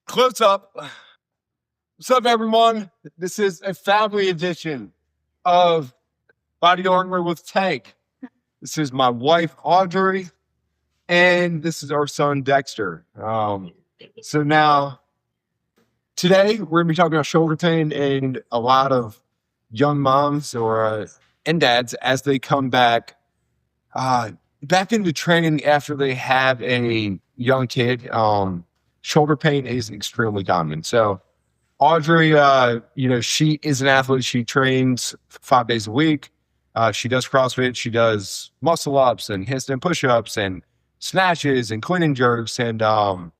Close up. What's up, everyone? This is a family edition of Body Armor with Tank. This is my wife, Audrey, and this is our son, Dexter. So now, today, we're going to be talking about shoulder pain and a lot of young moms and dads as they come back into training after they have a young kid. Shoulder pain is extremely common. So Audrey, she is an athlete. She trains 5 days a week. She does CrossFit. She does muscle ups and handstand push-ups and snatches and clean and jerks and, all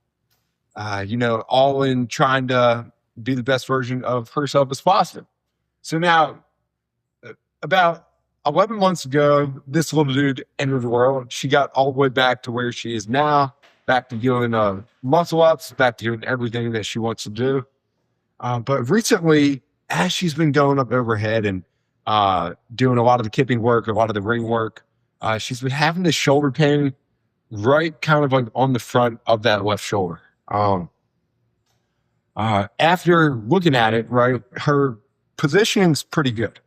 in trying to be the best version of herself as possible. So now, about 11 months ago, this little dude entered the world. She got all the way back to where she is now, back to doing muscle ups, back to doing everything that she wants to do. But recently, as she's been going up overhead and doing a lot of the kipping work, a lot of the ring work, she's been having this shoulder pain right kind of like on the front of that left shoulder. After looking at it, right, her positioning's pretty good.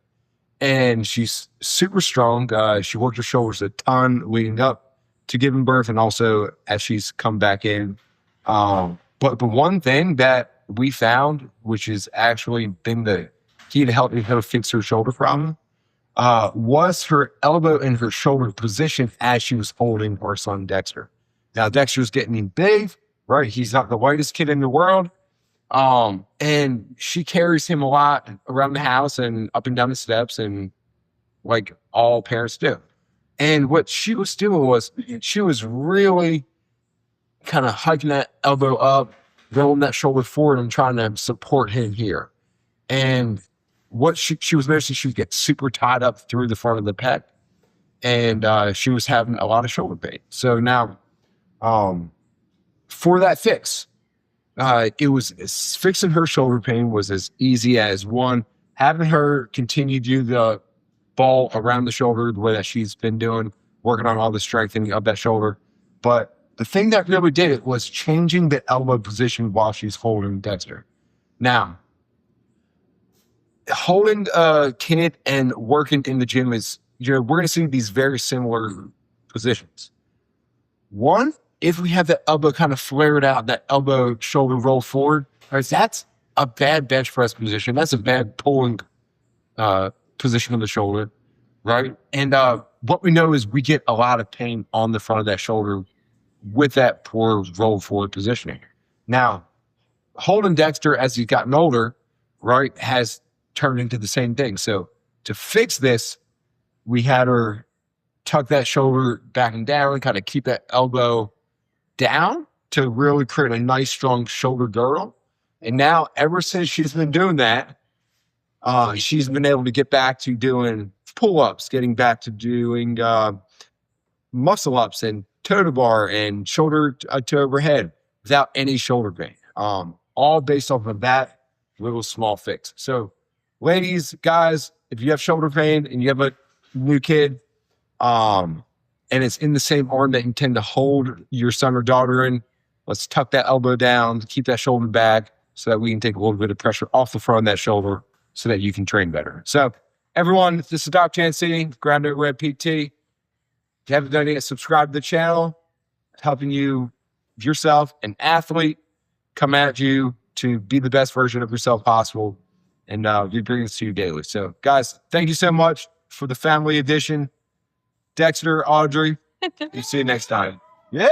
And she's super strong. She worked her shoulders a ton leading up to giving birth and also as she's come back in. But the one thing that we found, which has actually been the key to helping her fix her shoulder problem, was her elbow and her shoulder position as she was holding our son, Dexter. Now, Dexter's getting big, right? He's not the whitest kid in the world. And she carries him a lot around the house and up and down the steps and like all parents do. And what she was doing was she was really kind of hiking that elbow up, rolling that shoulder forward and trying to support him here. And what she was noticing, she would get super tied up through the front of the pec. And she was having a lot of shoulder pain. So now, for that fix, fixing her shoulder pain was as easy as one, having her continue to do the ball around the shoulder the way that she's been doing, working on all the strengthening of that shoulder. But the thing that really did it was changing the elbow position while she's holding Dexter. Now, holding a kid and working in the gym is, we're going to see these very similar positions. One, if we have that elbow kind of flared out, that elbow shoulder roll forward, right, that's a bad bench press position. That's a bad pulling position of the shoulder, right? And what we know is we get a lot of pain on the front of that shoulder with that poor roll forward positioning. Now, holding Dexter as he's gotten older, right, has turned into the same thing. So to fix this, we had her tuck that shoulder back and down and kind of keep that elbow down to really create a nice, strong shoulder girdle. And now, ever since she's been doing that, she's been able to get back to doing pull-ups, getting back to doing muscle-ups and toe to bar and shoulder to overhead without any shoulder pain. All based off of that little small fix. So, ladies, guys, if you have shoulder pain and you have a new kid, and it's in the same arm that you tend to hold your son or daughter in, let's tuck that elbow down, keep that shoulder back so that we can take a little bit of pressure off the front of that shoulder so that you can train better. So, everyone, this is Dr. Chancey, Grounded Red PT. If you haven't done it yet, subscribe to the channel, helping yourself, an athlete, come at you to be the best version of yourself possible. And we bring this to you daily. So, guys, thank you so much for the family edition. Dexter, Audrey, see you next time. Yeah.